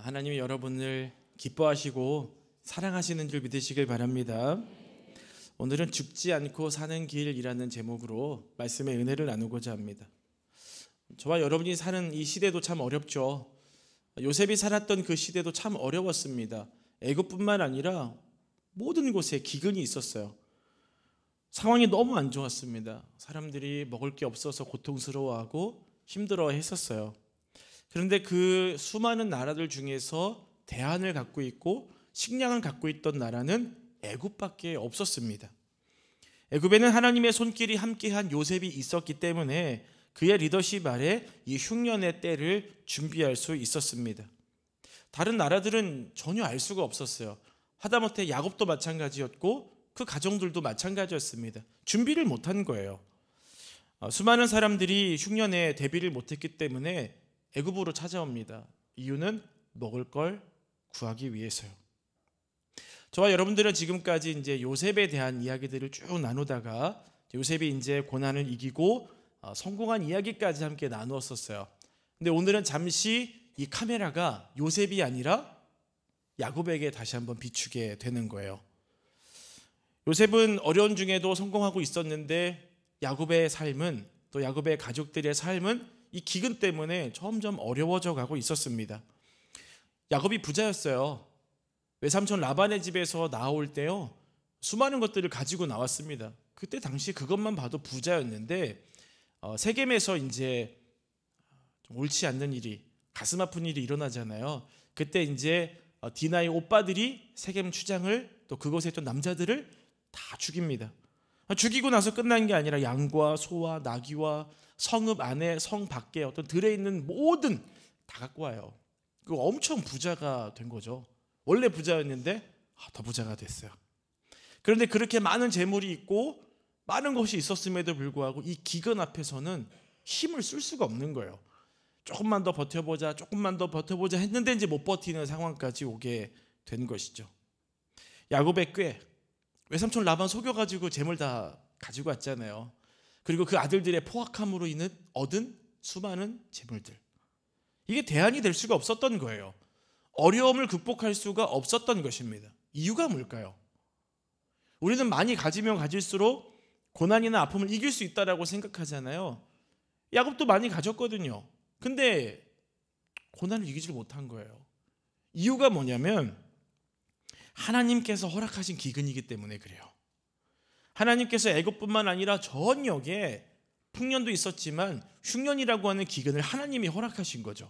하나님이 여러분을 기뻐하시고 사랑하시는 줄 믿으시길 바랍니다. 오늘은 죽지 않고 사는 길이라는 제목으로 말씀의 은혜를 나누고자 합니다. 저와 여러분이 사는 이 시대도 참 어렵죠. 요셉이 살았던 그 시대도 참 어려웠습니다. 애굽뿐만 아니라 모든 곳에 기근이 있었어요. 상황이 너무 안 좋았습니다. 사람들이 먹을 게 없어서 고통스러워하고 힘들어했었어요. 그런데 그 수많은 나라들 중에서 대안을 갖고 있고 식량을 갖고 있던 나라는 애굽밖에 없었습니다. 애굽에는 하나님의 손길이 함께한 요셉이 있었기 때문에 그의 리더십 아래 이 흉년의 때를 준비할 수 있었습니다. 다른 나라들은 전혀 알 수가 없었어요. 하다못해 야곱도 마찬가지였고 그 가정들도 마찬가지였습니다. 준비를 못한 거예요. 수많은 사람들이 흉년에 대비를 못했기 때문에 애굽으로 찾아옵니다. 이유는 먹을 걸 구하기 위해서요. 저와 여러분들은 지금까지 이제 요셉에 대한 이야기들을 쭉 나누다가 요셉이 이제 고난을 이기고 성공한 이야기까지 함께 나누었었어요. 근데 오늘은 잠시 이 카메라가 요셉이 아니라 야곱에게 다시 한번 비추게 되는 거예요. 요셉은 어려운 중에도 성공하고 있었는데 야곱의 삶은, 또 야곱의 가족들의 삶은 이 기근 때문에 점점 어려워져 가고 있었습니다. 야곱이 부자였어요. 외삼촌 라반의 집에서 나올 때요, 수많은 것들을 가지고 나왔습니다. 그때 당시 그것만 봐도 부자였는데 세겜에서 이제 좀 옳지 않는 일이, 가슴 아픈 일이 일어나잖아요. 그때 이제 디나의 오빠들이 세겜 추장을, 또 그곳에 있던 남자들을 다 죽입니다. 죽이고 나서 끝난 게 아니라 양과 소와 나귀와 성읍 안에, 성 밖에 어떤 들에 있는 모든 다 갖고 와요. 그 엄청 부자가 된 거죠. 원래 부자였는데 더 부자가 됐어요. 그런데 그렇게 많은 재물이 있고 많은 것이 있었음에도 불구하고 이 기근 앞에서는 힘을 쓸 수가 없는 거예요. 조금만 더 버텨보자, 조금만 더 버텨보자 했는데 이제 못 버티는 상황까지 오게 된 것이죠. 야곱의 꾀, 외삼촌 라반 속여가지고 재물 다 가지고 왔잖아요. 그리고 그 아들들의 포악함으로 인해 얻은 수많은 재물들, 이게 대안이 될 수가 없었던 거예요. 어려움을 극복할 수가 없었던 것입니다. 이유가 뭘까요? 우리는 많이 가지면 가질수록 고난이나 아픔을 이길 수 있다라고 생각하잖아요. 야곱도 많이 가졌거든요. 근데 고난을 이기질 못한 거예요. 이유가 뭐냐면 하나님께서 허락하신 기근이기 때문에 그래요. 하나님께서 애굽뿐만 아니라 전역에 풍년도 있었지만 흉년이라고 하는 기근을 하나님이 허락하신 거죠.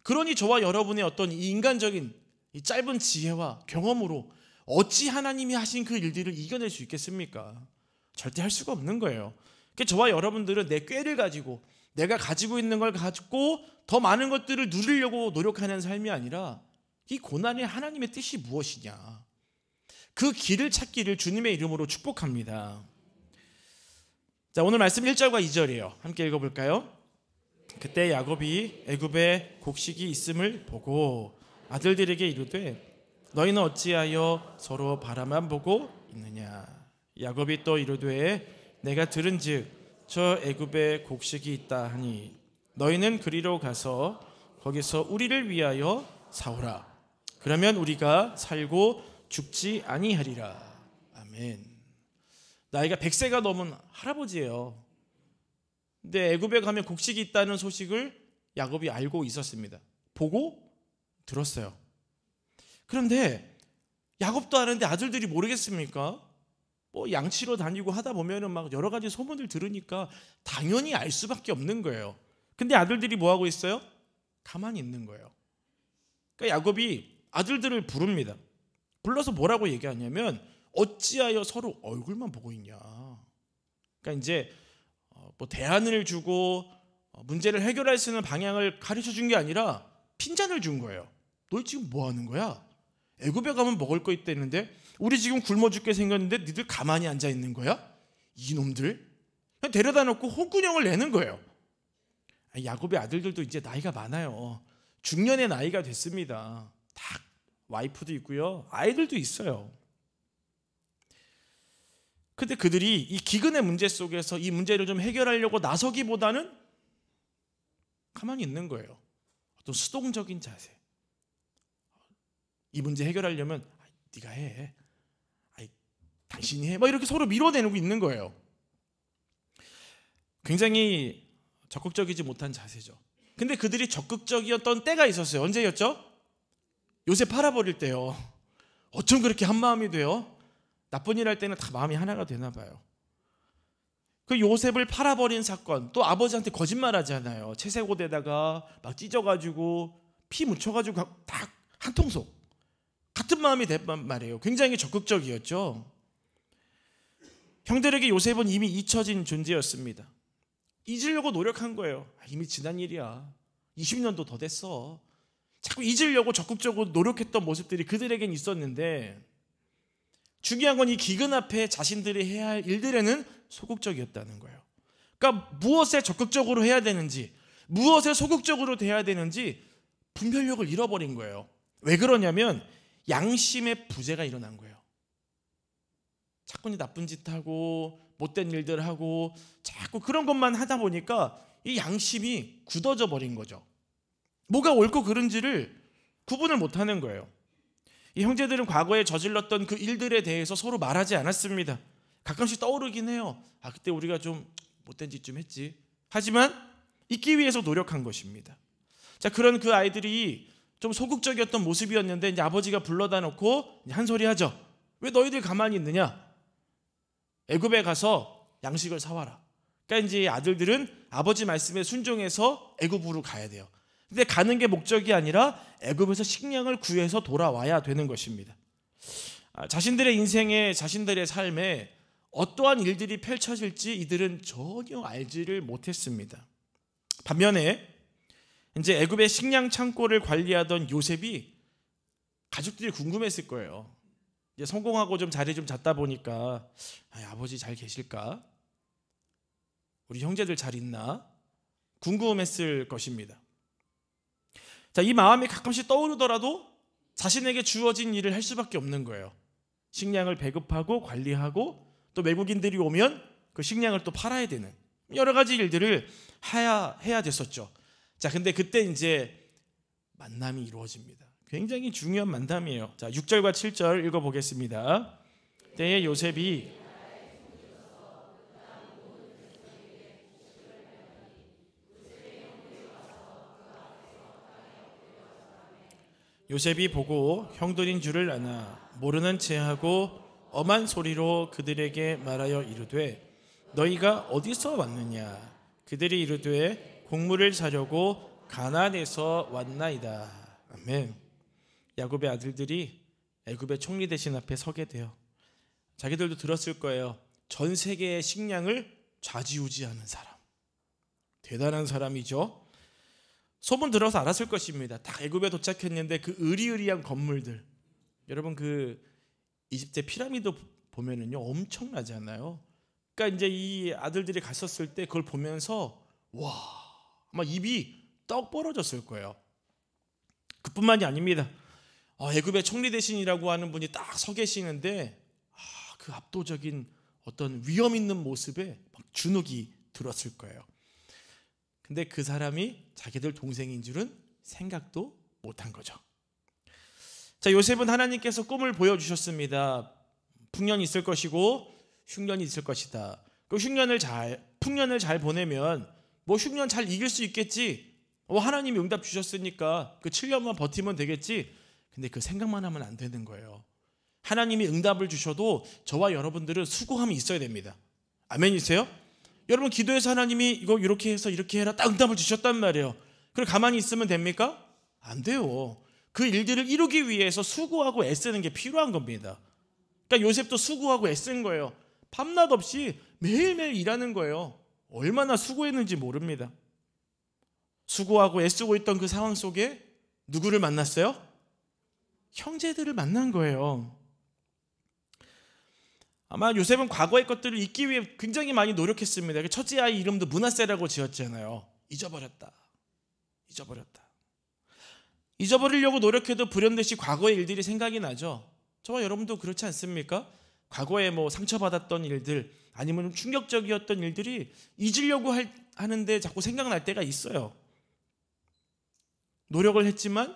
그러니 저와 여러분의 어떤 이 인간적인 이 짧은 지혜와 경험으로 어찌 하나님이 하신 그 일들을 이겨낼 수 있겠습니까? 절대 할 수가 없는 거예요. 그러니까 저와 여러분들은 내 꾀를 가지고, 내가 가지고 있는 걸 가지고 더 많은 것들을 누리려고 노력하는 삶이 아니라 이 고난의 하나님의 뜻이 무엇이냐, 그 길을 찾기를 주님의 이름으로 축복합니다. 자, 오늘 말씀 1절과 2절이에요. 함께 읽어볼까요? 그때 야곱이 애굽에 곡식이 있음을 보고 아들들에게 이르되 너희는 어찌하여 서로 바라만 보고 있느냐. 야곱이 또 이르되 내가 들은즉 저 애굽에 곡식이 있다 하니 너희는 그리로 가서 거기서 우리를 위하여 사오라. 그러면 우리가 살고 죽지 아니하리라. 아멘. 나이가 100세가 넘은 할아버지예요. 근데 애굽에 가면 곡식이 있다는 소식을 야곱이 알고 있었습니다. 보고 들었어요. 그런데 야곱도 아는데 아들들이 모르겠습니까? 뭐 양치러 다니고 하다 보면은 막 여러 가지 소문을 들으니까 당연히 알 수밖에 없는 거예요. 근데 아들들이 뭐 하고 있어요? 가만히 있는 거예요. 그러니까 야곱이 아들들을 부릅니다. 불러서 뭐라고 얘기하냐면 어찌하여 서로 얼굴만 보고 있냐. 그러니까 이제 뭐 대안을 주고 문제를 해결할 수 있는 방향을 가르쳐 준 게 아니라 핀잔을 준 거예요. 너희 지금 뭐 하는 거야? 애굽에 가면 먹을 거 있다는데 우리 지금 굶어 죽게 생겼는데 니들 가만히 앉아 있는 거야? 이놈들. 그냥 데려다 놓고 홍군형을 내는 거예요. 야곱의 아들들도 이제 나이가 많아요. 중년의 나이가 됐습니다. 다 와이프도 있고요, 아이들도 있어요. 근데 그들이 이 기근의 문제 속에서 이 문제를 좀 해결하려고 나서기보다는 가만히 있는 거예요. 어떤 수동적인 자세. 이 문제 해결하려면 네가 해, 당신이 해, 막 이렇게 서로 밀어내고 있는 거예요. 굉장히 적극적이지 못한 자세죠. 근데 그들이 적극적이었던 때가 있었어요. 언제였죠? 요셉 팔아버릴 때요. 어쩜 그렇게 한 마음이 돼요? 나쁜 일 할 때는 다 마음이 하나가 되나 봐요. 그 요셉을 팔아버린 사건, 또 아버지한테 거짓말하잖아요. 채색옷에다가 막 찢어가지고 피 묻혀가지고 딱 한 통속 같은 마음이 됐단 말이에요. 굉장히 적극적이었죠. 형들에게 요셉은 이미 잊혀진 존재였습니다. 잊으려고 노력한 거예요. 이미 지난 일이야. 20년도 더 됐어. 자꾸 잊으려고 적극적으로 노력했던 모습들이 그들에겐 있었는데, 중요한 건 이 기근 앞에 자신들이 해야 할 일들에는 소극적이었다는 거예요. 그러니까 무엇에 적극적으로 해야 되는지, 무엇에 소극적으로 돼야 되는지 분별력을 잃어버린 거예요. 왜 그러냐면 양심의 부재가 일어난 거예요. 자꾸 나쁜 짓 하고 못된 일들 하고 자꾸 그런 것만 하다 보니까 이 양심이 굳어져 버린 거죠. 뭐가 옳고 그른지를 구분을 못하는 거예요. 이 형제들은 과거에 저질렀던 그 일들에 대해서 서로 말하지 않았습니다. 가끔씩 떠오르긴 해요. 그때 우리가 좀 못된 짓 좀 했지. 하지만 잊기 위해서 노력한 것입니다. 자, 그런 그 아이들이 좀 소극적이었던 모습이었는데 이제 아버지가 불러다 놓고 한 소리 하죠. 왜 너희들 가만히 있느냐? 애굽에 가서 양식을 사와라. 그러니까 이제 아들들은 아버지 말씀에 순종해서 애굽으로 가야 돼요. 근데 가는 게 목적이 아니라 애굽에서 식량을 구해서 돌아와야 되는 것입니다. 자신들의 인생에, 자신들의 삶에 어떠한 일들이 펼쳐질지 이들은 전혀 알지를 못했습니다. 반면에 이제 애굽의 식량 창고를 관리하던 요셉이 가족들이 궁금했을 거예요. 이제 성공하고 좀 자리 좀 잡다 보니까 아버지 잘 계실까? 우리 형제들 잘 있나? 궁금했을 것입니다. 자, 이 마음이 가끔씩 떠오르더라도 자신에게 주어진 일을 할 수밖에 없는 거예요. 식량을 배급하고 관리하고 또 외국인들이 오면 그 식량을 또 팔아야 되는 여러 가지 일들을 해야 됐었죠. 자, 근데 그때 이제 만남이 이루어집니다. 굉장히 중요한 만남이에요. 자, 6절과 7절 읽어보겠습니다. 때에 요셉이 보고 형들인 줄을 아나 모르는 체하고 엄한 소리로 그들에게 말하여 이르되 너희가 어디서 왔느냐? 그들이 이르되 곡물을 사려고 가나안에서 왔나이다. 아멘. 야곱의 아들들이 애굽의 총리 대신 앞에 서게 돼요. 자기들도 들었을 거예요. 전 세계의 식량을 좌지우지하는 사람. 대단한 사람이죠. 소문 들어서 알았을 것입니다. 딱 애굽에 도착했는데 그 으리으리한 건물들, 여러분 그 이집트의 피라미드 보면은요 엄청나잖아요. 그러니까 이제 이 아들들이 갔었을 때 그걸 보면서 와, 아마 입이 떡 벌어졌을 거예요. 그뿐만이 아닙니다. 애굽의 총리 대신이라고 하는 분이 딱 서 계시는데 그 압도적인 어떤 위험 있는 모습에 막 주눅이 들었을 거예요. 근데 그 사람이 자기들 동생인 줄은 생각도 못한 거죠. 자, 요셉은 하나님께서 꿈을 보여주셨습니다. 풍년이 있을 것이고 흉년이 있을 것이다. 그 풍년을 잘 보내면 뭐 흉년 잘 이길 수 있겠지. 하나님이 응답 주셨으니까 그 7년만 버티면 되겠지. 근데 그 생각만 하면 안 되는 거예요. 하나님이 응답을 주셔도 저와 여러분들은 수고함이 있어야 됩니다. 아멘이세요? 여러분 기도해서 하나님이 이거 이렇게 해서 이렇게 해라 딱 응답을 주셨단 말이에요. 그럼 가만히 있으면 됩니까? 안 돼요. 그 일들을 이루기 위해서 수고하고 애쓰는 게 필요한 겁니다. 그러니까 요셉도 수고하고 애쓴 거예요. 밤낮 없이 매일매일 일하는 거예요. 얼마나 수고했는지 모릅니다. 수고하고 애쓰고 있던 그 상황 속에 누구를 만났어요? 형제들을 만난 거예요. 아마 요셉은 과거의 것들을 잊기 위해 굉장히 많이 노력했습니다. 첫째 아이 이름도 므낫세라고 지었잖아요. 잊어버리려고 노력해도 불현듯이 과거의 일들이 생각이 나죠. 저와 여러분도 그렇지 않습니까? 과거에 뭐 상처받았던 일들 아니면 충격적이었던 일들이 잊으려고 하는데 자꾸 생각날 때가 있어요. 노력을 했지만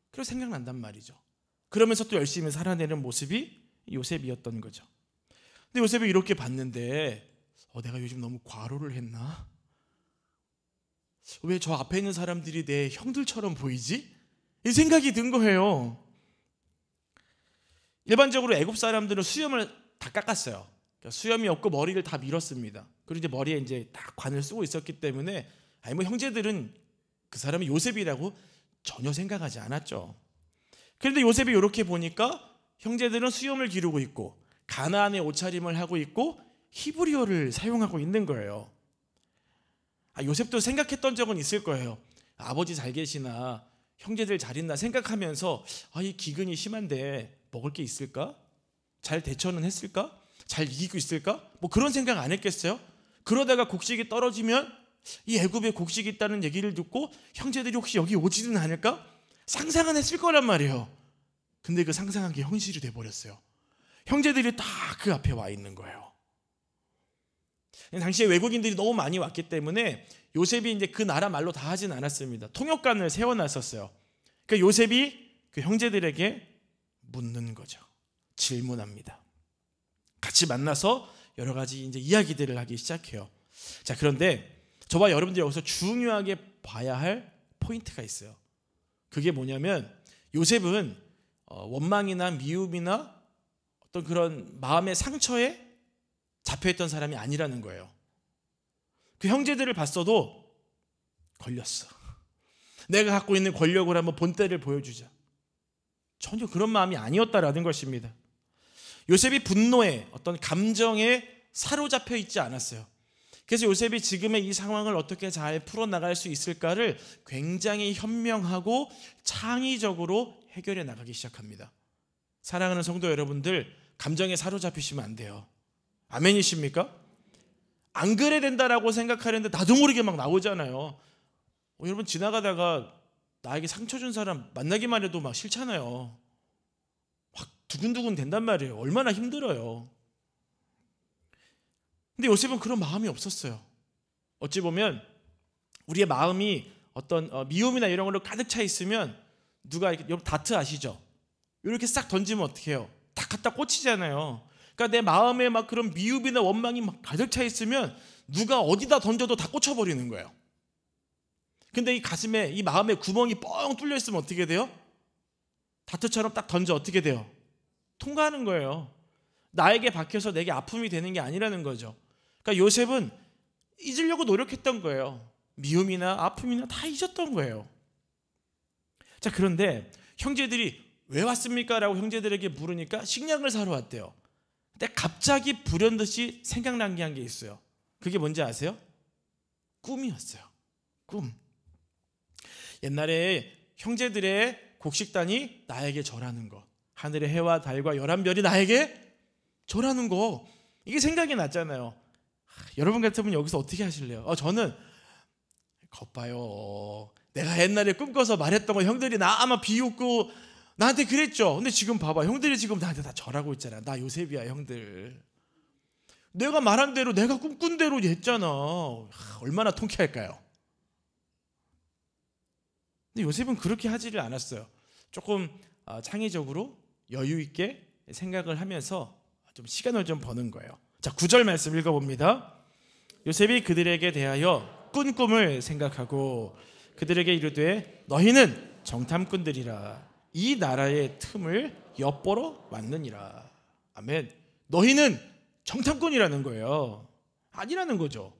그래도 생각난단 말이죠. 그러면서 또 열심히 살아내는 모습이 요셉이었던 거죠. 근데 요셉이 이렇게 봤는데 내가 요즘 너무 과로를 했나? 왜 저 앞에 있는 사람들이 내 형들처럼 보이지? 이 생각이 든 거예요. 일반적으로 애굽 사람들은 수염을 다 깎았어요. 그러니까 수염이 없고 머리를 다 밀었습니다. 그리고 이제 머리에 이제 다 관을 쓰고 있었기 때문에 형제들은 그 사람이 요셉이라고 전혀 생각하지 않았죠. 그런데 요셉이 이렇게 보니까 형제들은 수염을 기르고 있고 가나안의 옷차림을 하고 있고 히브리어를 사용하고 있는 거예요. 요셉도 생각했던 적은 있을 거예요. 아버지 잘 계시나 형제들 잘 있나 생각하면서 이 기근이 심한데 먹을 게 있을까? 잘 대처는 했을까? 잘 이기고 있을까? 뭐 그런 생각 안 했겠어요? 그러다가 곡식이 떨어지면 이 애굽에 곡식이 있다는 얘기를 듣고 형제들이 혹시 여기 오지는 않을까? 상상은 했을 거란 말이에요. 근데 그 상상한 게 현실이 돼버렸어요. 형제들이 다 그 앞에 와 있는 거예요. 당시에 외국인들이 너무 많이 왔기 때문에 요셉이 이제 그 나라 말로 다 하진 않았습니다. 통역관을 세워놨었어요. 그러니까 요셉이 그 형제들에게 묻는 거죠. 질문합니다. 같이 만나서 여러 가지 이제 이야기들을 하기 시작해요. 자, 그런데 저와 여러분들이 여기서 중요하게 봐야 할 포인트가 있어요. 그게 뭐냐면 요셉은 원망이나 미움이나 어떤 그런 마음의 상처에 잡혀있던 사람이 아니라는 거예요. 그 형제들을 봤어도 걸렸어. 내가 갖고 있는 권력을 한번 본때를 보여주자. 전혀 그런 마음이 아니었다라는 것입니다. 요셉이 분노에 어떤 감정에 사로잡혀 있지 않았어요. 그래서 요셉이 지금의 이 상황을 어떻게 잘 풀어나갈 수 있을까를 굉장히 현명하고 창의적으로 해결해 나가기 시작합니다. 사랑하는 성도 여러분들, 감정에 사로잡히시면 안 돼요. 아멘이십니까? 안 그래야 된다라고 생각하는데 나도 모르게 막 나오잖아요. 여러분 지나가다가 나에게 상처 준 사람 만나기만 해도 막 싫잖아요. 막 두근두근 된단 말이에요. 얼마나 힘들어요. 근데 요셉은 그런 마음이 없었어요. 어찌 보면 우리의 마음이 어떤 미움이나 이런 걸로 가득 차 있으면 누가 이렇게, 여러분 다트 아시죠? 이렇게 싹 던지면 어떻게 해요? 딱 갖다 꽂히잖아요. 그러니까 내 마음에 막 그런 미움이나 원망이 막 가득 차 있으면 누가 어디다 던져도 다 꽂혀버리는 거예요. 근데 이 가슴에, 이 마음에 구멍이 뻥 뚫려 있으면 어떻게 돼요? 다트처럼 딱 던져 어떻게 돼요? 통과하는 거예요. 나에게 박혀서 내게 아픔이 되는 게 아니라는 거죠. 그러니까 요셉은 잊으려고 노력했던 거예요. 미움이나 아픔이나 다 잊었던 거예요. 자, 그런데 형제들이 왜 왔습니까? 라고 형제들에게 물으니까 식량을 사러 왔대요. 근데 갑자기 불현듯이 생각난 게 한 게 있어요. 그게 뭔지 아세요? 꿈이었어요. 꿈. 옛날에 형제들의 곡식단이 나에게 절하는 거, 하늘의 해와 달과 열한 별이 나에게 절하는 거, 이게 생각이 났잖아요. 여러분 같으면 여기서 어떻게 하실래요? 저는 겉봐요. 내가 옛날에 꿈꿔서 말했던 거 형들이 나 아마 비웃고 나한테 그랬죠. 근데 지금 봐봐, 형들이 지금 나한테 다 절하고 있잖아. 나 요셉이야, 형들. 내가 말한 대로, 내가 꿈꾼 대로 했잖아. 얼마나 통쾌할까요? 근데 요셉은 그렇게 하지를 않았어요. 조금 창의적으로 여유 있게 생각을 하면서 좀 시간을 좀 버는 거예요. 자, 9절 말씀 읽어봅니다. 요셉이 그들에게 대하여 꾼 꿈을 생각하고 그들에게 이르되 너희는 정탐꾼들이라 이 나라의 틈을 엿보러 왔느니라. 아멘. 너희는 정탐꾼이라는 거예요. 아니라는 거죠.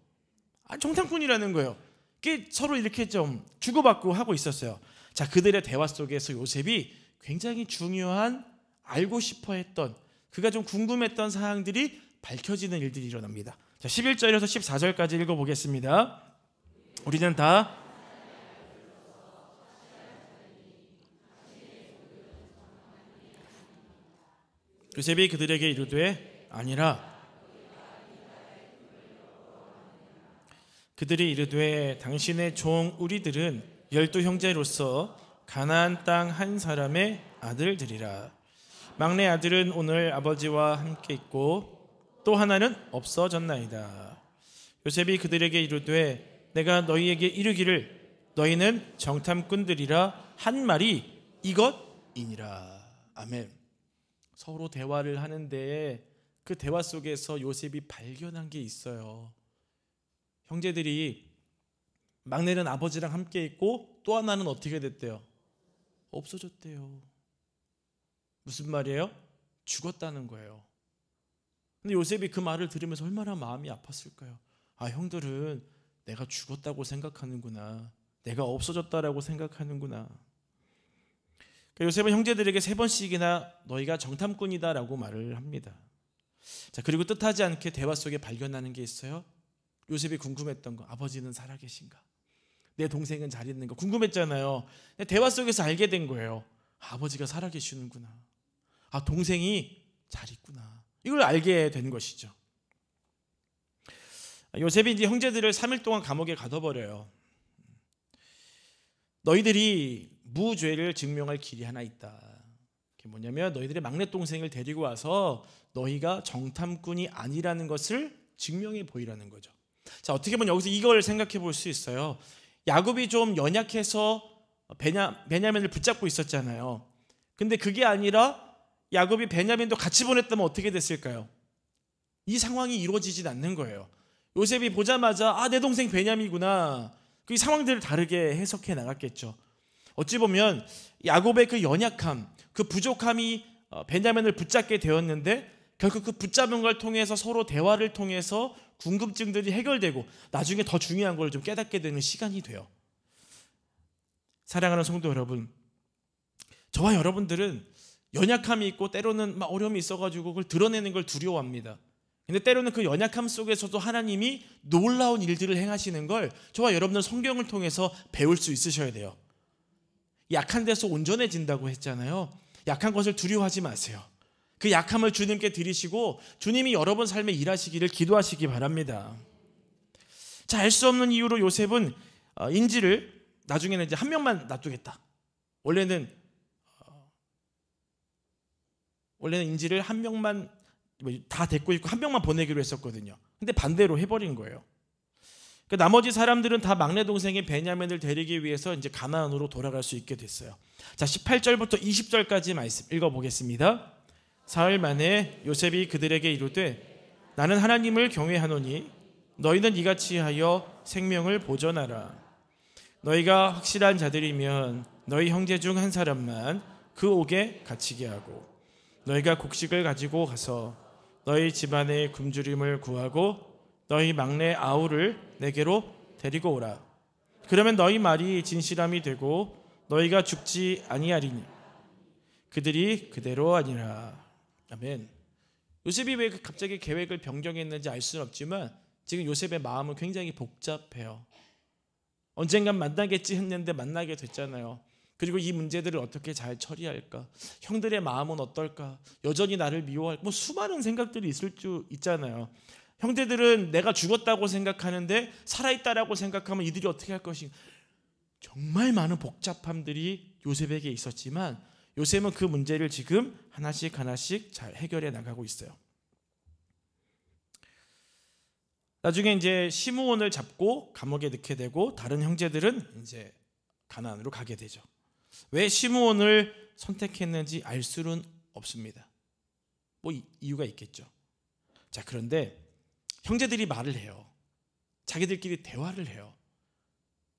정탐꾼이라는 거예요. 그게 서로 이렇게 좀 주고받고 하고 있었어요. 자, 그들의 대화 속에서 요셉이 굉장히 중요한, 알고 싶어 했던, 그가 좀 궁금했던 사항들이 밝혀지는 일들이 일어납니다. 자, 11절에서 14절까지 읽어보겠습니다. 우리는 다 요셉이 그들에게 이르되 아니라 그들이 이르되 당신의 종 우리들은 12형제로서 가나안 땅 한 사람의 아들들이라. 막내 아들은 오늘 아버지와 함께 있고 또 하나는 없어졌나이다. 요셉이 그들에게 이르되 내가 너희에게 이르기를 너희는 정탐꾼들이라 한 말이 이것이니라. 아멘. 서로 대화를 하는데 그 대화 속에서 요셉이 발견한 게 있어요. 형제들이 막내는 아버지랑 함께 있고 또 하나는 어떻게 됐대요? 없어졌대요. 무슨 말이에요? 죽었다는 거예요. 근데 요셉이 그 말을 들으면서 얼마나 마음이 아팠을까요? 아, 형들은 내가 죽었다고 생각하는구나. 내가 없어졌다라고 생각하는구나. 요셉은 형제들에게 3번씩이나 너희가 정탐꾼이다라고 말을 합니다. 자, 그리고 뜻하지 않게 대화 속에 발견하는 게 있어요. 요셉이 궁금했던 거, 아버지는 살아계신가? 내 동생은 잘 있는가? 궁금했잖아요. 대화 속에서 알게 된 거예요. 아버지가 살아계시는구나. 아, 동생이 잘 있구나. 이걸 알게 된 것이죠. 요셉이 이제 형제들을 3일 동안 감옥에 가둬버려요. 너희들이 무죄를 증명할 길이 하나 있다. 그게 뭐냐면 너희들의 막내 동생을 데리고 와서 너희가 정탐꾼이 아니라는 것을 증명해 보이라는 거죠. 자, 어떻게 보면 여기서 이걸 생각해 볼 수 있어요. 야곱이 좀 연약해서 베냐민을 붙잡고 있었잖아요. 근데 그게 아니라 야곱이 베냐민도 같이 보냈다면 어떻게 됐을까요? 이 상황이 이루어지진 않는 거예요. 요셉이 보자마자 아, 내 동생 베냐민이구나. 그 상황들을 다르게 해석해 나갔겠죠. 어찌 보면 야곱의 그 연약함, 그 부족함이 베냐민을 붙잡게 되었는데 결국 그 붙잡은 걸 통해서 서로 대화를 통해서 궁금증들이 해결되고 나중에 더 중요한 걸 좀 깨닫게 되는 시간이 돼요. 사랑하는 성도 여러분, 저와 여러분들은 연약함이 있고 때로는 막 어려움이 있어가지고 그걸 드러내는 걸 두려워합니다. 근데 때로는 그 연약함 속에서도 하나님이 놀라운 일들을 행하시는 걸 저와 여러분들 성경을 통해서 배울 수 있으셔야 돼요. 약한 데서 온전해진다고 했잖아요. 약한 것을 두려워하지 마세요. 그 약함을 주님께 드리시고 주님이 여러분 삶에 일하시기를 기도하시기 바랍니다. 자, 알 수 없는 이유로 요셉은 인질을 나중에는 이제 한 명만 놔두겠다. 원래는 인질을 한 명만 다 데리고 있고 한 명만 보내기로 했었거든요. 근데 반대로 해버린 거예요. 그 나머지 사람들은 다 막내 동생인 베냐민을 데리기 위해서 이제 가나안으로 돌아갈 수 있게 됐어요. 자, 18절부터 20절까지 말씀 읽어보겠습니다. 사흘 만에 요셉이 그들에게 이르되 나는 하나님을 경외하노니 너희는 이같이 하여 생명을 보전하라. 너희가 확실한 자들이면 너희 형제 중 한 사람만 그 옥에 갇히게 하고 너희가 곡식을 가지고 가서 너희 집안의 굶주림을 구하고 너희 막내 아우를 내게로 데리고 오라. 그러면 너희 말이 진실함이 되고 너희가 죽지 아니하리니 그들이 그대로 아니라. 아멘. 요셉이 왜 갑자기 계획을 변경했는지 알 수는 없지만 지금 요셉의 마음은 굉장히 복잡해요. 언젠간 만나겠지 했는데 만나게 됐잖아요. 그리고 이 문제들을 어떻게 잘 처리할까? 형들의 마음은 어떨까? 여전히 나를 미워할까? 뭐 수많은 생각들이 있을 수 있잖아요. 형제들은 내가 죽었다고 생각하는데 살아있다라고 생각하면 이들이 어떻게 할 것인가? 정말 많은 복잡함들이 요셉에게 있었지만 요셉은 그 문제를 지금 하나씩 하나씩 잘 해결해 나가고 있어요. 나중에 이제 시므온을 잡고 감옥에 넣게 되고 다른 형제들은 이제 가나안으로 가게 되죠. 왜 시므온을 선택했는지 알 수는 없습니다. 뭐 이유가 있겠죠. 자, 그런데 형제들이 말을 해요. 자기들끼리 대화를 해요.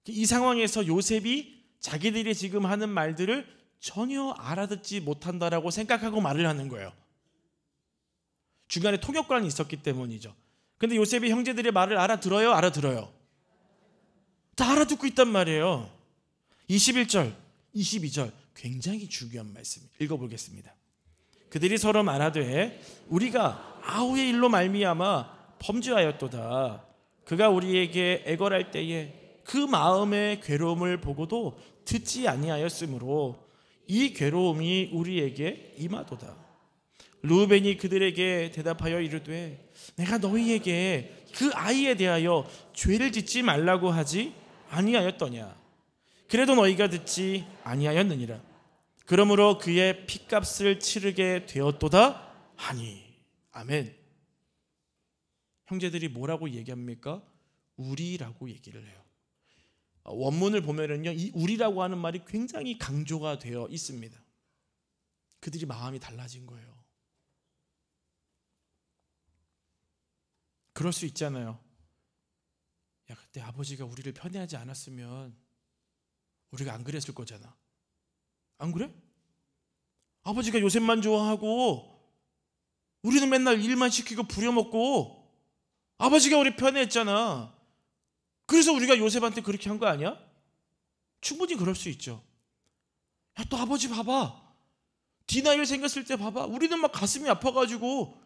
이 상황에서 요셉이 자기들이 지금 하는 말들을 전혀 알아듣지 못한다라고 생각하고 말을 하는 거예요. 중간에 통역관이 있었기 때문이죠. 근데 요셉이 형제들의 말을 알아들어요? 알아들어요? 다 알아듣고 있단 말이에요. 21절, 22절 굉장히 중요한 말씀 읽어보겠습니다. 그들이 서로 말하되 우리가 아우의 일로 말미암아 범죄하였도다. 그가 우리에게 애걸할 때에 그 마음의 괴로움을 보고도 듣지 아니하였으므로 이 괴로움이 우리에게 임하도다. 르우벤이 그들에게 대답하여 이르되 내가 너희에게 그 아이에 대하여 죄를 짓지 말라고 하지 아니하였더냐. 그래도 너희가 듣지 아니하였느니라. 그러므로 그의 핏값을 치르게 되었도다 하니. 아멘. 형제들이 뭐라고 얘기합니까? 우리라고 얘기를 해요. 원문을 보면은요, 이 우리라고 하는 말이 굉장히 강조가 되어 있습니다. 그들이 마음이 달라진 거예요. 그럴 수 있잖아요. 야, 그때 아버지가 우리를 편애하지 않았으면 우리가 안 그랬을 거잖아. 안 그래? 아버지가 요셉만 좋아하고 우리는 맨날 일만 시키고 부려먹고 아버지가 우리 편애했잖아. 그래서 우리가 요셉한테 그렇게 한 거 아니야? 충분히 그럴 수 있죠. 야, 또 아버지 봐봐. 디나일 생겼을 때 봐봐. 우리는 막 가슴이 아파가지고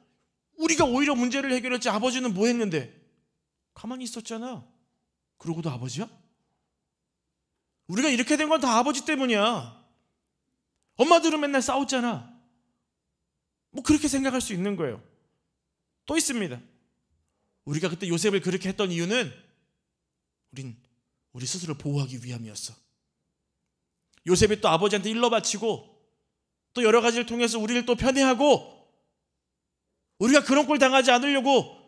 우리가 오히려 문제를 해결했지. 아버지는 뭐 했는데? 가만히 있었잖아. 그러고도 아버지야? 우리가 이렇게 된 건 다 아버지 때문이야. 엄마들은 맨날 싸웠잖아. 뭐 그렇게 생각할 수 있는 거예요. 또 있습니다. 우리가 그때 요셉을 그렇게 했던 이유는 우리 스스로 보호하기 위함이었어. 요셉이 또 아버지한테 일러 바치고 또 여러 가지를 통해서 우리를 또 편애하고 우리가 그런 꼴 당하지 않으려고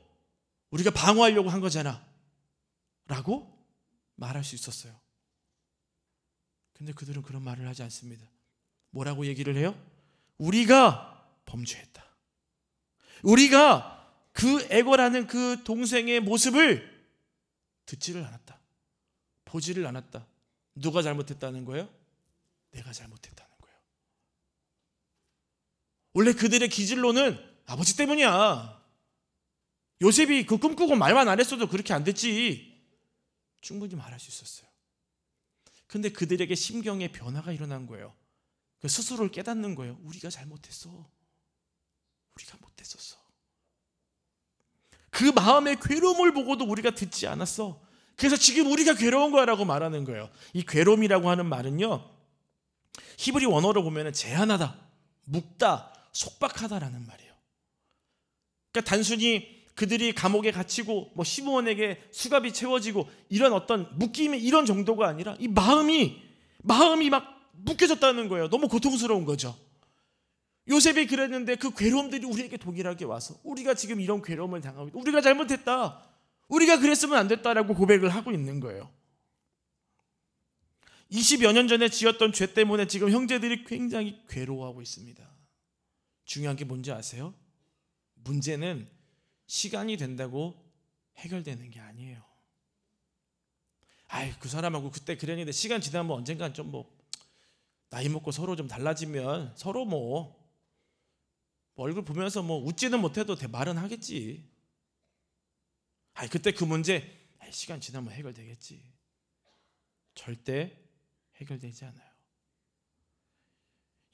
우리가 방어하려고 한 거잖아 라고 말할 수 있었어요. 근데 그들은 그런 말을 하지 않습니다. 뭐라고 얘기를 해요? 우리가 범죄했다. 우리가 그 애고라는 그 동생의 모습을 듣지를 않았다. 보지를 않았다. 누가 잘못했다는 거예요? 내가 잘못했다는 거예요. 원래 그들의 기질로는 아버지 때문이야. 요셉이 그 꿈꾸고 말만 안 했어도 그렇게 안 됐지. 충분히 말할 수 있었어요. 근데 그들에게 심경의 변화가 일어난 거예요. 스스로를 깨닫는 거예요. 우리가 잘못했어. 우리가 못했었어. 그 마음의 괴로움을 보고도 우리가 듣지 않았어. 그래서 지금 우리가 괴로운 거라고 말하는 거예요. 이 괴로움이라고 하는 말은요, 히브리 원어로 보면 제한하다, 묵다, 속박하다라는 말이에요. 그러니까 단순히 그들이 감옥에 갇히고 뭐 시므온에게 수갑이 채워지고 이런 어떤 묶임의 이런 정도가 아니라 이 마음이 막 묶여졌다는 거예요. 너무 고통스러운 거죠. 요셉이 그랬는데 그 괴로움들이 우리에게 동일하게 와서 우리가 지금 이런 괴로움을 당하고 있다. 우리가 잘못했다. 우리가 그랬으면 안 됐다라고 고백을 하고 있는 거예요. 20여 년 전에 지었던 죄 때문에 지금 형제들이 굉장히 괴로워하고 있습니다. 중요한 게 뭔지 아세요? 문제는 시간이 된다고 해결되는 게 아니에요. 그 사람하고 그때 그랬는데 시간 지나면 언젠간 좀 나이 먹고 서로 좀 달라지면 서로 얼굴 보면서 웃지는 못해도 말은 하겠지. 그때 그 문제 시간 지나면 해결되겠지. 절대 해결되지 않아요.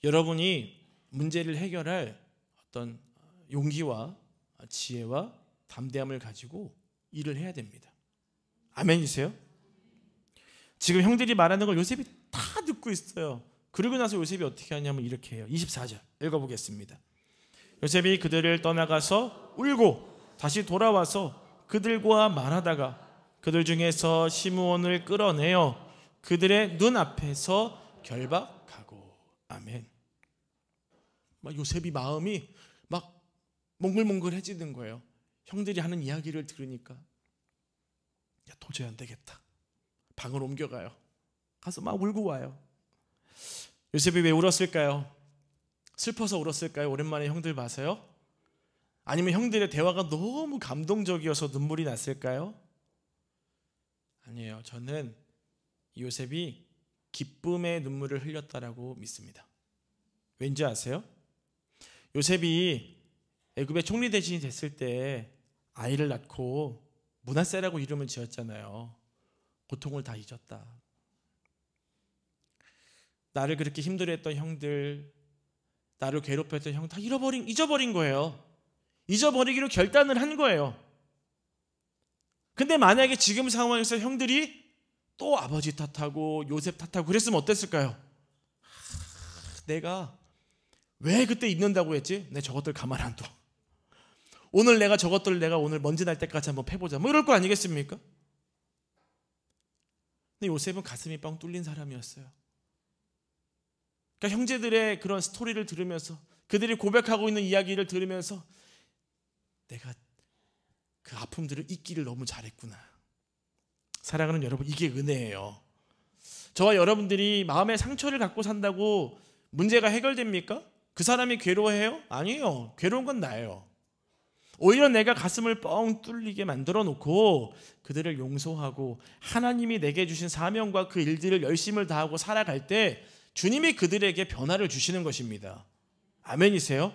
여러분이 문제를 해결할 어떤 용기와 지혜와 담대함을 가지고 일을 해야 됩니다. 아멘이세요? 지금 형들이 말하는 걸 요셉이 다 듣고 있어요. 그리고 나서 요셉이 어떻게 하냐면 이렇게 해요. 24절 읽어보겠습니다. 요셉이 그들을 떠나가서 울고 다시 돌아와서 그들과 말하다가 그들 중에서 시므온을 끌어내어 그들의 눈앞에서 결박하고. 아멘. 요셉이 마음이 막 몽글몽글해지는 거예요. 형들이 하는 이야기를 들으니까 도저히 안 되겠다. 방을 옮겨가요. 가서 막 울고 와요. 요셉이 왜 울었을까요? 슬퍼서 울었을까요? 오랜만에 형들 봐서요? 아니면 형들의 대화가 너무 감동적이어서 눈물이 났을까요? 아니에요. 저는 요셉이 기쁨의 눈물을 흘렸다라고 믿습니다. 왠지 아세요? 요셉이 애굽의 총리 대신이 됐을 때 아이를 낳고 므낫세라고 이름을 지었잖아요. 고통을 다 잊었다. 나를 그렇게 힘들어했던 형들, 나를 괴롭혔던 형 다 잊어버린 거예요. 잊어버리기로 결단을 한 거예요. 근데 만약에 지금 상황에서 형들이 또 아버지 탓하고 요셉 탓하고 그랬으면 어땠을까요? 내가 왜 그때 잊는다고 했지? 내 저것들 가만 안 둬. 오늘 내가 오늘 먼지 날 때까지 한번 패보자. 이럴 거 아니겠습니까? 근데 요셉은 가슴이 뻥 뚫린 사람이었어요. 그러니까 형제들의 그런 스토리를 들으면서 그들이 고백하고 있는 이야기를 들으면서 내가 그 아픔들을 잊기를 너무 잘했구나. 사랑하는 여러분, 이게 은혜예요. 저와 여러분들이 마음의 상처를 갖고 산다고 문제가 해결됩니까? 그 사람이 괴로워해요? 아니에요. 괴로운 건 나예요. 오히려 내가 가슴을 뻥 뚫리게 만들어 놓고 그들을 용서하고 하나님이 내게 주신 사명과 그 일들을 열심을 다하고 살아갈 때 주님이 그들에게 변화를 주시는 것입니다. 아멘이세요?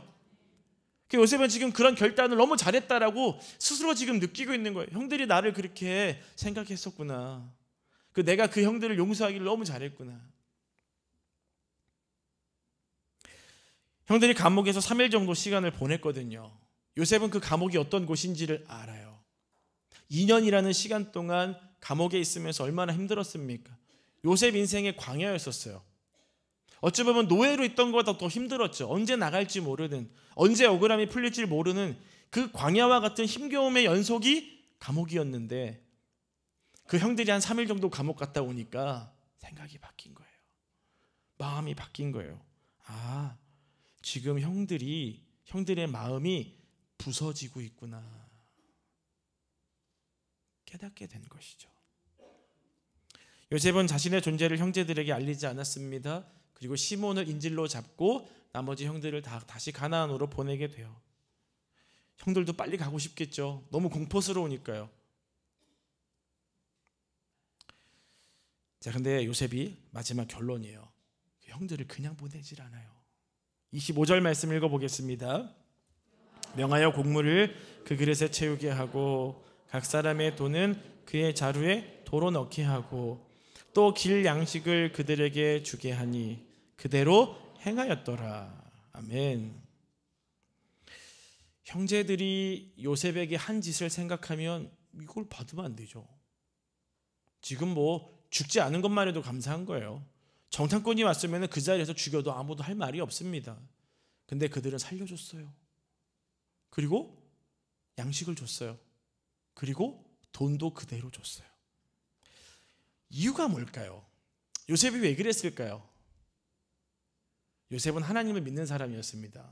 요셉은 지금 그런 결단을 너무 잘했다라고 스스로 지금 느끼고 있는 거예요. 형들이 나를 그렇게 생각했었구나. 내가 그 형들을 용서하기를 너무 잘했구나. 형들이 감옥에서 3일 정도 시간을 보냈거든요. 요셉은 그 감옥이 어떤 곳인지를 알아요. 2년이라는 시간 동안 감옥에 있으면서 얼마나 힘들었습니까? 요셉 인생의 광야였었어요. 어찌 보면 노예로 있던 것보다 더 힘들었죠. 언제 나갈지 모르는, 언제 억울함이 풀릴지 모르는 그 광야와 같은 힘겨움의 연속이 감옥이었는데 그 형들이 한 3일 정도 감옥 갔다 오니까 생각이 바뀐 거예요. 마음이 바뀐 거예요. 아, 지금 형들의 마음이 부서지고 있구나. 깨닫게 된 것이죠. 요셉은 자신의 존재를 형제들에게 알리지 않았습니다. 그리고 시몬을 인질로 잡고 나머지 형들을 다시 가나안으로 보내게 돼요. 형들도 빨리 가고 싶겠죠. 너무 공포스러우니까요. 자, 근데 요셉이 마지막 결론이에요. 형들을 그냥 보내질 않아요. 25절 말씀 읽어보겠습니다. 명하여 곡물을 그 그릇에 채우게 하고 각 사람의 돈은 그의 자루에 도로 넣게 하고 또 길 양식을 그들에게 주게 하니 그대로 행하였더라. 아멘. 형제들이 요셉에게 한 짓을 생각하면 이걸 받으면 안 되죠. 지금 죽지 않은 것만 해도 감사한 거예요. 정탐꾼이 왔으면 그 자리에서 죽여도 아무도 할 말이 없습니다. 근데 그들은 살려줬어요. 그리고 양식을 줬어요. 그리고 돈도 그대로 줬어요. 이유가 뭘까요? 요셉이 왜 그랬을까요? 요셉은 하나님을 믿는 사람이었습니다.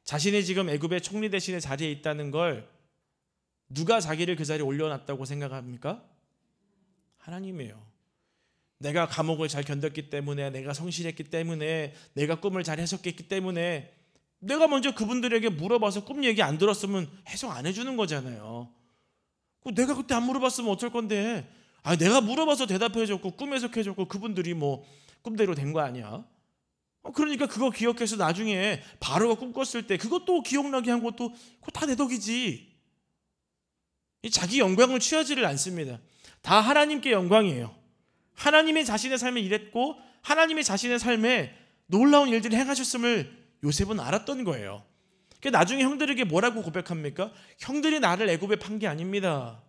자신이 지금 애굽의 총리 대신의 자리에 있다는 걸 누가 자기를 그 자리에 올려놨다고 생각합니까? 하나님이에요. 내가 감옥을 잘 견뎠기 때문에, 내가 성실했기 때문에, 내가 꿈을 잘 해석했기 때문에 내가 먼저 그분들에게 물어봐서 꿈 얘기 안 들었으면 해석 안 해주는 거잖아요. 내가 그때 안 물어봤으면 어쩔 건데, 내가 물어봐서 대답해줬고 꿈 해석해줬고 그분들이 꿈대로 된 거 아니야? 그러니까 그거 기억해서 나중에 바로가 꿈 꿨을 때 그것도 기억나게 한 것도 그거 다 내 덕이지. 자기 영광을 취하지를 않습니다. 다 하나님께 영광이에요. 하나님이 자신의 삶에 일했고 하나님이 자신의 삶에 놀라운 일들을 행하셨음을 요셉은 알았던 거예요. 나중에 형들에게 뭐라고 고백합니까? 형들이 나를 애굽에 판 게 아닙니다.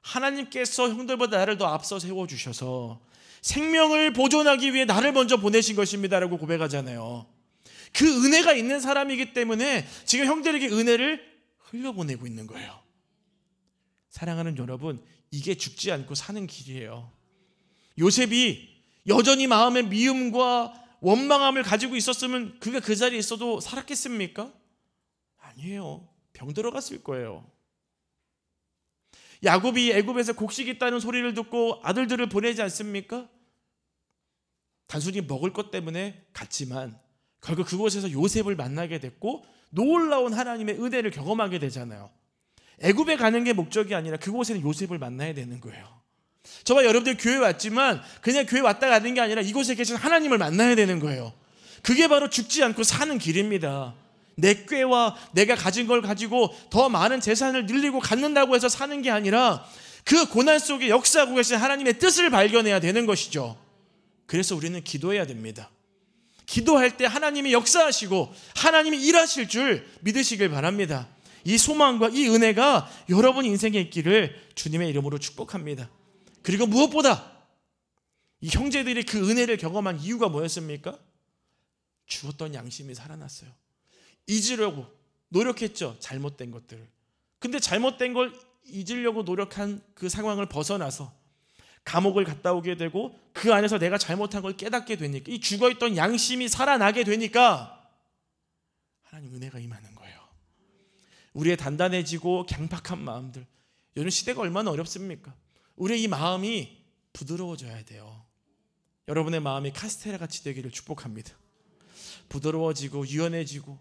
하나님께서 형들보다 나를 더 앞서 세워주셔서 생명을 보존하기 위해 나를 먼저 보내신 것입니다 라고 고백하잖아요. 그 은혜가 있는 사람이기 때문에 지금 형들에게 은혜를 흘려보내고 있는 거예요. 사랑하는 여러분, 이게 죽지 않고 사는 길이에요. 요셉이 여전히 마음의 미움과 원망함을 가지고 있었으면 그가 그 자리에 있어도 살았겠습니까? 아니에요. 병 들어갔을 거예요. 야곱이 애굽에서 곡식이 있다는 소리를 듣고 아들들을 보내지 않습니까? 단순히 먹을 것 때문에 갔지만 결국 그곳에서 요셉을 만나게 됐고 놀라운 하나님의 은혜를 경험하게 되잖아요. 애굽에 가는 게 목적이 아니라 그곳에는 요셉을 만나야 되는 거예요. 저와 여러분들 교회 왔지만 그냥 교회 왔다 가는 게 아니라 이곳에 계신 하나님을 만나야 되는 거예요. 그게 바로 죽지 않고 사는 길입니다. 내 꾀와 내가 가진 걸 가지고 더 많은 재산을 늘리고 갖는다고 해서 사는 게 아니라 그 고난 속에 역사하고 계신 하나님의 뜻을 발견해야 되는 것이죠. 그래서 우리는 기도해야 됩니다. 기도할 때 하나님이 역사하시고 하나님이 일하실 줄 믿으시길 바랍니다. 이 소망과 이 은혜가 여러분 인생에 있기를 주님의 이름으로 축복합니다. 그리고 무엇보다 이 형제들이 그 은혜를 경험한 이유가 뭐였습니까? 죽었던 양심이 살아났어요. 잊으려고 노력했죠. 잘못된 것들을. 근데 잘못된 걸 잊으려고 노력한 그 상황을 벗어나서 감옥을 갔다 오게 되고 그 안에서 내가 잘못한 걸 깨닫게 되니까 이 죽어있던 양심이 살아나게 되니까 하나님 은혜가 임하는 거예요. 우리의 단단해지고 강팍한 마음들, 요즘 시대가 얼마나 어렵습니까? 우리의 이 마음이 부드러워져야 돼요. 여러분의 마음이 카스테라 같이 되기를 축복합니다. 부드러워지고 유연해지고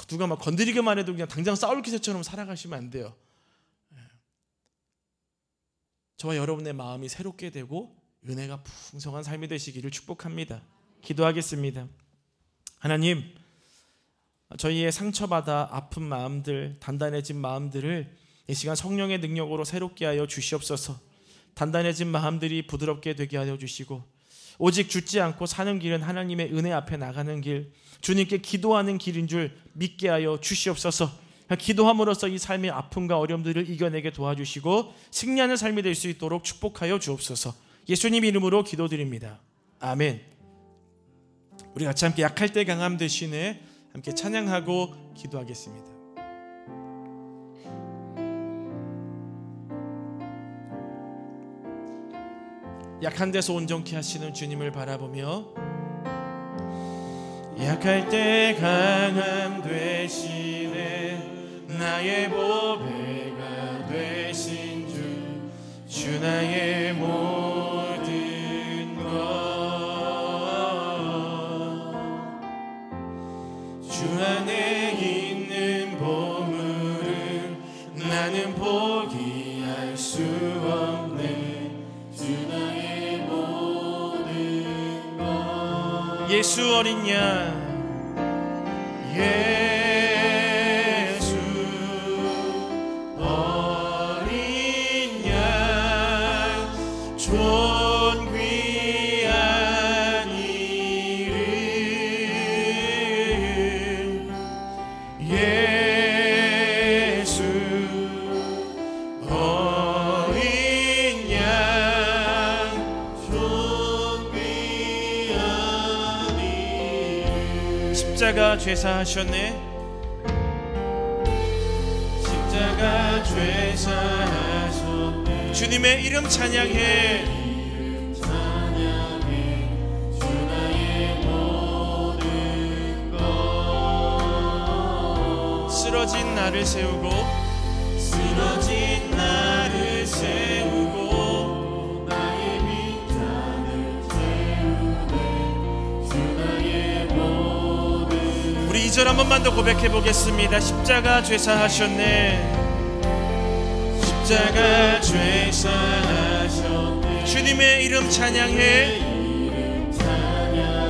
누가 막 건드리기만 해도 그냥 당장 싸울 기세처럼 살아가시면 안 돼요. 저와 여러분의 마음이 새롭게 되고 은혜가 풍성한 삶이 되시기를 축복합니다. 기도하겠습니다. 하나님, 저희의 상처받아 아픈 마음들, 단단해진 마음들을 이 시간 성령의 능력으로 새롭게 하여 주시옵소서. 단단해진 마음들이 부드럽게 되게 하여 주시고 오직 죽지 않고 사는 길은 하나님의 은혜 앞에 나가는 길, 주님께 기도하는 길인 줄 믿게 하여 주시옵소서. 기도함으로써 이 삶의 아픔과 어려움들을 이겨내게 도와주시고 승리하는 삶이 될 수 있도록 축복하여 주옵소서. 예수님 이름으로 기도드립니다. 아멘. 우리 같이 함께 약할 때 강함 되시네 함께 찬양하고 기도하겠습니다. 약한 데서 온전케 하시는 주님을 바라보며 약할 때 강함 되시네 나의 보배가 되신 주 나의 모든 것 주 안에 있는 보물을 나는 포기할 수 없네 주 나의 모든 것 예수 어린 양 예수 어린 양 존귀한 이름 예수 어린 양 존귀한 이름 십자가 죄사하셨네 십자가 죄사하셨네 주님의 이름 찬양해 주 나의 모든 것 쓰러진 나를 세우고 쓰러진 나를 세우고 나의 빈잔을 채우네 주 나의 모든 우리 2절 한 번만 더 고백해 보겠습니다. 십자가 죄사하셨네 십자가 죄사하셨네 주님의 이름 찬양해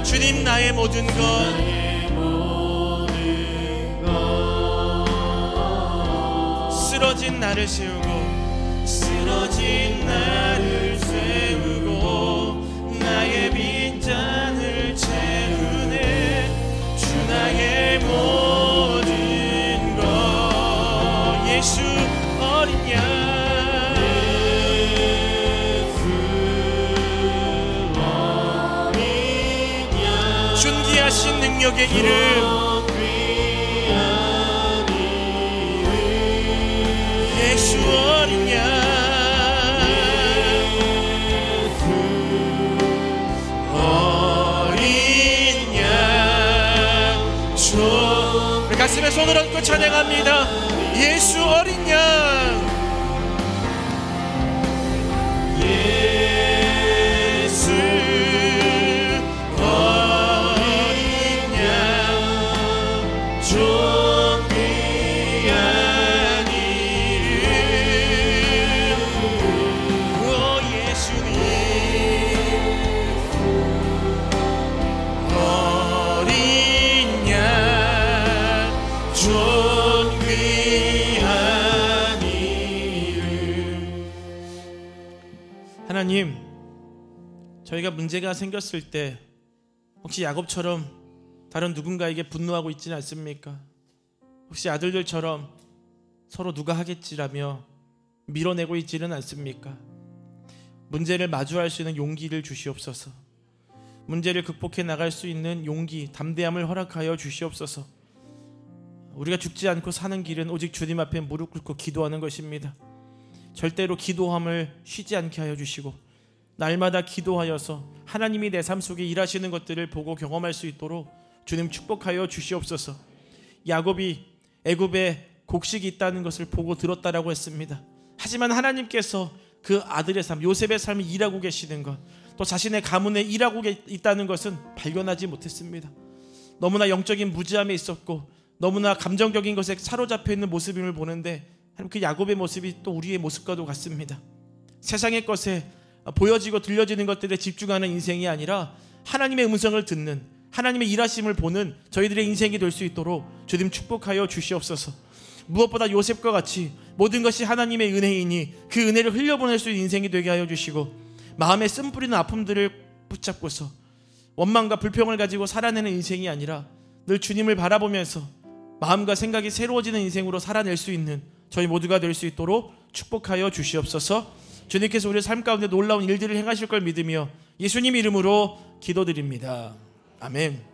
주님 나의 모든 것 쓰러진 나를 세우고 쓰러진 나를 세우고 나의 빈잔을 채우네 주 나의 모든 것 예수 어린 양 존귀하신 능력의 이름 예수 어린 양 어린 양 우리 가슴에 손을 얹고 찬양합니다. 예수 어린 양 예수 어린 양 존귀한 이름 오 예수님 어린 양 존귀한 이름 하나님 저희가 문제가 생겼을 때 혹시 야곱처럼 다른 누군가에게 분노하고 있지는 않습니까? 혹시 아들들처럼 서로 누가 하겠지라며 밀어내고 있지는 않습니까? 문제를 마주할 수 있는 용기를 주시옵소서. 문제를 극복해 나갈 수 있는 용기, 담대함을 허락하여 주시옵소서. 우리가 죽지 않고 사는 길은 오직 주님 앞에 무릎 꿇고 기도하는 것입니다. 절대로 기도함을 쉬지 않게 하여 주시고 날마다 기도하여서 하나님이 내 삶 속에 일하시는 것들을 보고 경험할 수 있도록 주님 축복하여 주시옵소서. 야곱이 애굽에 곡식이 있다는 것을 보고 들었다라고 했습니다. 하지만 하나님께서 그 아들의 삶, 요셉의 삶을 일하고 계시는 것, 또 자신의 가문에 일하고 있다는 것은 발견하지 못했습니다. 너무나 영적인 무지함에 있었고 너무나 감정적인 것에 사로잡혀 있는 모습임을 보는데 하나님, 그 야곱의 모습이 또 우리의 모습과도 같습니다. 세상의 것에 보여지고 들려지는 것들에 집중하는 인생이 아니라 하나님의 음성을 듣는, 하나님의 일하심을 보는 저희들의 인생이 될 수 있도록 주님 축복하여 주시옵소서. 무엇보다 요셉과 같이 모든 것이 하나님의 은혜이니 그 은혜를 흘려보낼 수 있는 인생이 되게 하여 주시고, 마음에 쓴 뿌리는 아픔들을 붙잡고서 원망과 불평을 가지고 살아내는 인생이 아니라 늘 주님을 바라보면서 마음과 생각이 새로워지는 인생으로 살아낼 수 있는 저희 모두가 될 수 있도록 축복하여 주시옵소서. 주님께서 우리의 삶 가운데 놀라운 일들을 행하실 걸 믿으며 예수님 이름으로 기도드립니다. 아멘.